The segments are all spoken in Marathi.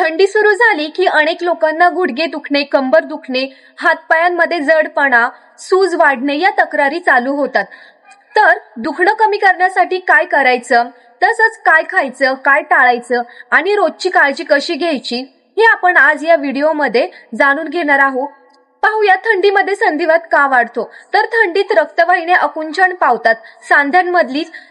थंडी सुरू झाली की अनेक लोकांना गुडघे दुखणे, कंबर दुखणे, हातपायांमध्ये जडपणा, सूज वाढणे या तक्रारी चालू होतात. तर दुखणं कमी करण्यासाठी काय करायचं, तसंच काय खायचं, काय टाळायचं आणि रोजची काळजी कशी घ्यायची हे आपण आज या व्हिडिओमध्ये जाणून घेणार आहोत. पाहूया थंडीमध्ये संधिवात का वाढतो. तर थंडीत रक्तवाहिन्या आकुंचन पावतात,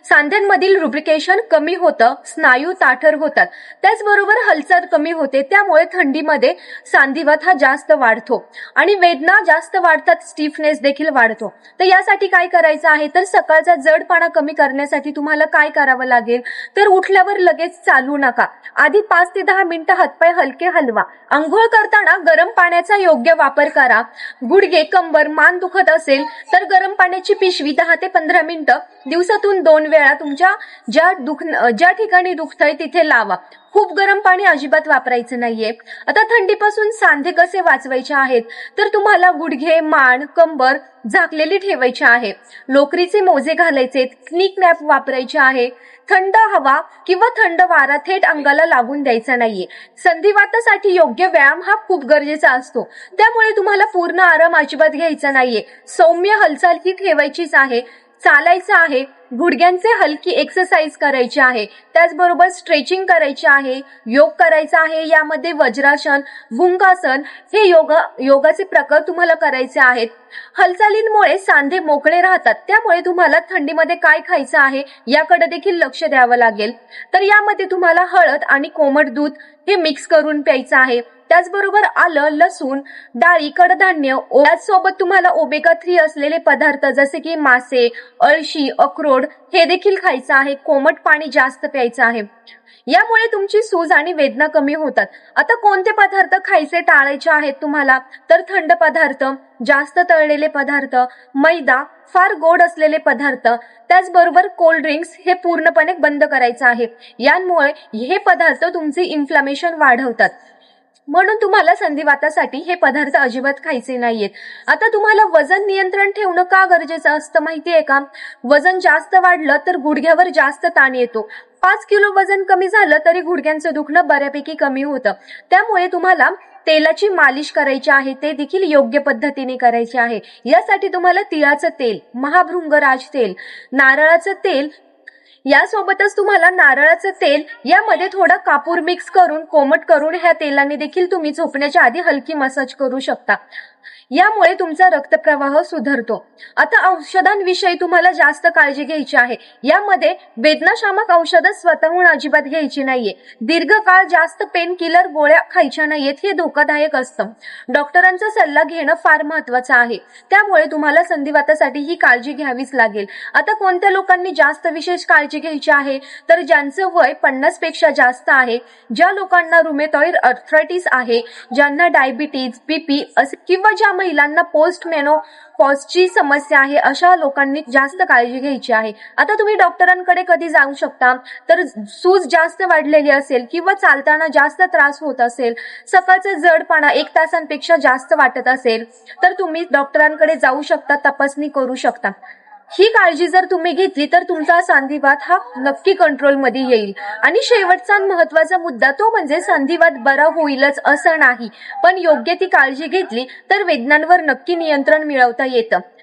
सांध्यांमधील लुब्रिकेशन कमी होतं, स्नायू ताठर होतात, त्याचबरोबर हालचाल कमी होते. त्यामुळे थंडीमध्ये सांधिवात हा जास्त वाढतो आणि वेदना जास्त वाढतात, स्टिफनेस देखील वाढतो. तर यासाठी काय करायचं आहे, तर सकाळचा जडपणा कमी करण्यासाठी तुम्हाला काय करावं लागेल, तर उठल्यावर लगेच चालू नका. आधी 5 ते 10 मिनिटं हातपाय हलके हलवा. अंघोळ करताना गरम पाण्याचा योग्य वापर करा. गुडघे, कंबर, मान दुखत असेल तर गरम पाण्याची पिशवी 10 ते 15 मिनिटं दिवसातून 2 वेळा तुमच्या ज्या ठिकाणी दुखतंय तिथे लावा. खूप गरम पाणी अजिबात वापरायचं नाहीये. आता थंडीपासून सांधे कसे वाचवायचे आहेत, तर तुम्हाला गुडघे, मान, कंबर झाकलेली ठेवायची आहे. लोकरीचे मोजे घालायचे, स्निक नॅप वापरायचे आहे. थंड हवा किंवा थंड वारा थेट अंगाला लागून द्यायचा नाहीये. संधिवातासाठी योग्य व्यायाम हा खूप गरजेचा असतो. त्यामुळे तुम्हाला पूर्ण आराम अजिबात घ्यायचा नाहीये. सौम्य हालचाल ही ठेवायचीच आहे. चालायचं आहे, गुडघ्यांचे हलकी एक्सरसाइज करायची आहे, त्याचबरोबर स्ट्रेचिंग करायची आहे, योग करायचा आहे. यामध्ये वज्रासन, भुंगासन हे योगाचे प्रकार तुम्हाला करायचे आहेत. हालचालींमुळे सांधे मोकळे राहतात. त्यामुळे तुम्हाला थंडीमध्ये काय खायचं आहे याकडे देखील लक्ष द्यावं लागेल. तर यामध्ये तुम्हाला हळद आणि कोमट दूध हे मिक्स करून प्यायचं आहे. त्याचबरोबर आलं, लसूण, डाळी, कडधान्य, यासोबत तुम्हाला ओमेगा 3 असलेले पदार्थ जसे की मासे, अळशी, अक्रोड हे देखील खायचं आहे. कोमट पाणी जास्त प्यायचं आहे. यामुळे तुमची सूज आणि वेदना कमी होतात. आता कोणते पदार्थ खायचे टाळायचे आहेत तुम्हाला, तर थंड पदार्थ, जास्त तळलेले पदार्थ, मैदा, फार गोड असलेले पदार्थ, त्याचबरोबर कोल्ड ड्रिंक्स हे पूर्णपणे बंद करायचं आहे. यामुळे हे पदार्थ तुमचे इन्फ्लॅमेशन वाढवतात. म्हणून तुम्हाला संधिवातासाठी हे पदार्थ अजिबात खायचे नाहीयेत. आता तुम्हाला वजन नियंत्रण ठेवणं का गरजेचं असतं माहितीये का? वजन जास्त वाढलं तर गुडघ्यावर जास्त ताण येतो. 5 किलो वजन कमी झालं तरी गुडघ्यांचं दुखणं बऱ्यापैकी कमी होतं. त्यामुळे तुम्हाला तेलाची मालिश करायची आहे, ते देखील योग्य पद्धतीने करायचे आहे. यासाठी तुम्हाला तिळाचं तेल, महाभृंगराज तेल, नारळाचं तेल, यासोबतच तुम्हाला नारळाचं तेल यामध्ये थोडा कापूर मिक्स करून कोमट करून ह्या तेलाने देखील तुम्ही झोपण्याच्या आधी हलकी मसाज करू शकता. यामुळे तुमचा रक्तप्रवाह सुधारतो. आता औषधांविषयी तुम्हाला जास्त काळजी घ्यायची आहे. यामध्ये वेदनाशामक औषधं स्वतःहून अजिबात घ्यायची नाहीये. दीर्घकाळ जास्त पेन किलर गोळ्या खायच्या नाहीयेत, हे धोकादायक असतं. डॉक्टरांचा सल्ला घेणं फार महत्वाचं आहे. त्यामुळे तुम्हाला संधिवातासाठी ही काळजी घ्यावीच लागेल. आता कोणत्या लोकांनी जास्त विशेष काळजी घ्यायची आहे, तर ज्यांचं वय 50 पेक्षा जास्त आहे, ज्या लोकांना रुमेटॉइड आर्थरायटिस आहे, ज्यांना डायबिटीज, बीपी किंवा ज्या महिलांना पोस्ट मेनोपॉजची समस्या आहे, अशा लोकांनी जास्त काळजी घ्यायची आहे. आता तुम्ही डॉक्टरांकडे कधी जाऊ शकता, तर सूज जास्त वाढलेली असेल किंवा चालताना जास्त त्रास होत असेल, सकाळचा जडपणा 1 तासांपेक्षा जास्त वाटत असेल, तर तुम्ही डॉक्टरांकडे जाऊ शकता, तपासणी करू शकता. ही काळजी जर तुम्ही घेतली तर तुमचा सांधिवात हा नक्की कंट्रोलमध्ये येईल. आणि शेवटचा महत्वाचा मुद्दा तो म्हणजे सांधिवात बरा होईलच असं नाही, पण योग्य ती काळजी घेतली तर वेदनांवर नक्की नियंत्रण मिळवता येतं.